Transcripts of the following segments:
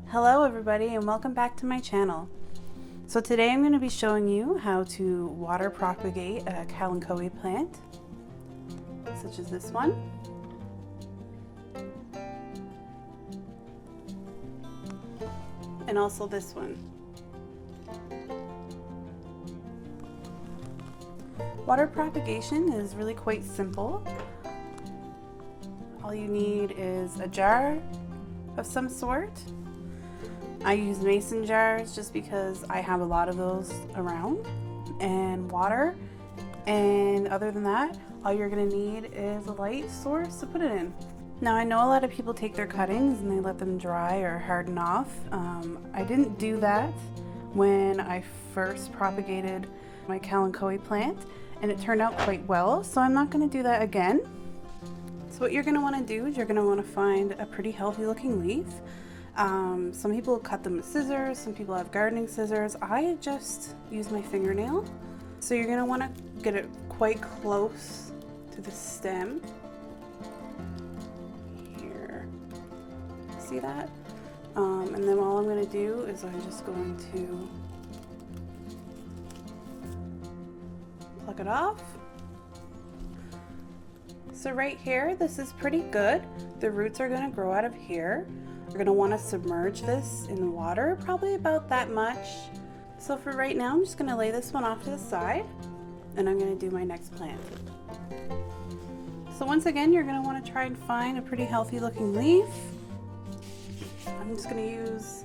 Hello everybody and welcome back to my channel. So today I'm going to be showing you how to water propagate a Kalanchoe plant, such as this one. And also this one. Water propagation is really quite simple. All you need is a jar of some sort. I use mason jars just because I have a lot of those around, and water, and other than that, all you're going to need is a light source to put it in. Now I know a lot of people take their cuttings and they let them dry or harden off. I didn't do that when I first propagated my Kalanchoe plant, and it turned out quite well, so I'm not going to do that again. So what you're going to want to do is you're going to want to find a pretty healthy looking leaf. Some people cut them with scissors, some people have gardening scissors. I just use my fingernail. So you're going to want to get it quite close to the stem. Here. See that? And then all I'm going to do is I'm just going to pluck it off. So right here, this is pretty good. The roots are going to grow out of here. You're going to want to submerge this in the water, probably about that much. So for right now, I'm just going to lay this one off to the side, and I'm going to do my next plant. So once again, you're going to want to try and find a pretty healthy looking leaf. I'm just going to use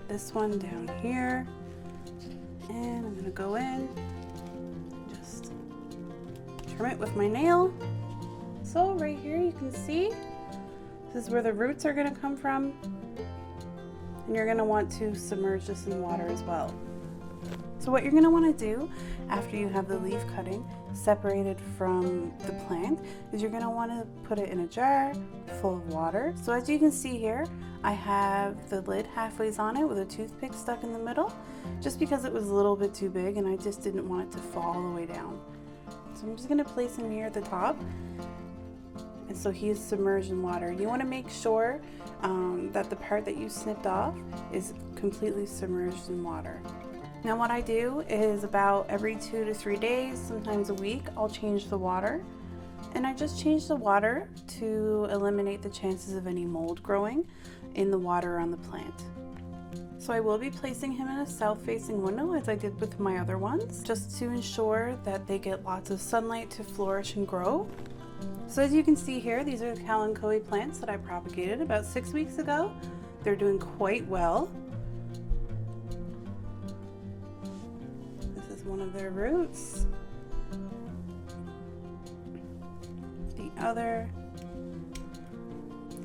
this one down here, and I'm going to go in, just trim it with my nail. So right here you can see this is where the roots are going to come from, and you're going to want to submerge this in water as well. So what you're going to want to do after you have the leaf cutting separated from the plant is you're going to want to put it in a jar full of water. So as you can see here, I have the lid halfway on it with a toothpick stuck in the middle, just because it was a little bit too big and I just didn't want it to fall all the way down. So I'm just going to place him here at the top. And so he is submerged in water. You want to make sure that the part that you snipped off is completely submerged in water. Now what I do is about every 2 to 3 days, sometimes a week, I'll change the water. And I just change the water to eliminate the chances of any mold growing in the water on the plant. So I will be placing him in a south-facing window as I did with my other ones, just to ensure that they get lots of sunlight to flourish and grow. So as you can see here, these are the Kalanchoe plants that I propagated about 6 weeks ago. They're doing quite well. This is one of their roots. The other.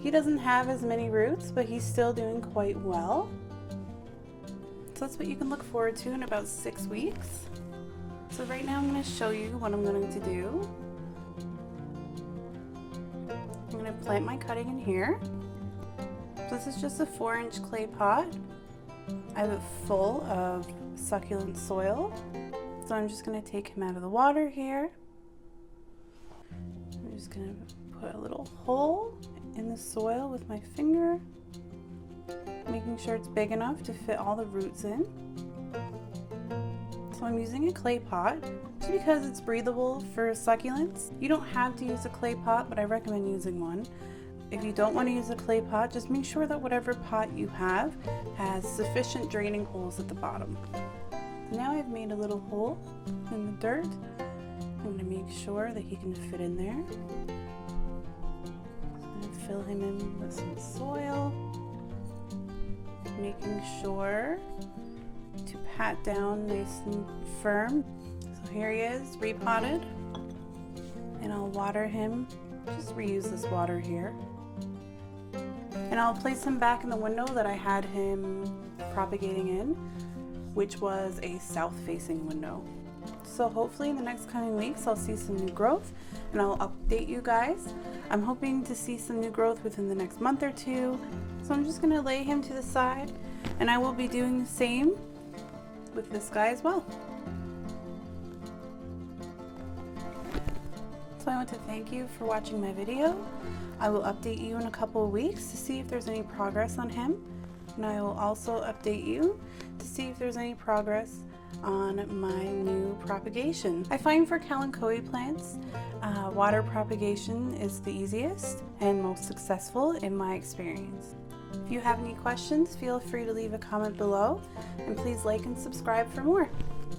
He doesn't have as many roots, but he's still doing quite well. So that's what you can look forward to in about 6 weeks. So right now I'm going to show you what I'm going to do. I'm going to plant my cutting in here. This is just a 4-inch clay pot. I have it full of succulent soil. So I'm just going to take him out of the water here. I'm just going to put a little hole in the soil with my finger, making sure it's big enough to fit all the roots in. So I'm using a clay pot just because it's breathable for succulents. You don't have to use a clay pot, but I recommend using one. If you don't want to use a clay pot, just make sure that whatever pot you have has sufficient draining holes at the bottom. So now I've made a little hole in the dirt. I'm going to make sure that he can fit in there. So I'm going to fill him in with some soil, making sure to pat down nice and firm. So here he is, repotted, and I'll water him. Just reuse this water here. And I'll place him back in the window that I had him propagating in, which was a south-facing window. So hopefully in the next coming weeks I'll see some new growth and I'll update you guys. I'm hoping to see some new growth within the next month or two. So I'm just going to lay him to the side, and I will be doing the same with this guy as well. So so I want to thank you for watching my video. I will update you in a couple of weeks to see if there's any progress on him. And I will also update you to see if there's any progress on my new propagation. I find for Kalanchoe plants, water propagation is the easiest and most successful in my experience. If you have any questions, feel free to leave a comment below, and please like and subscribe for more.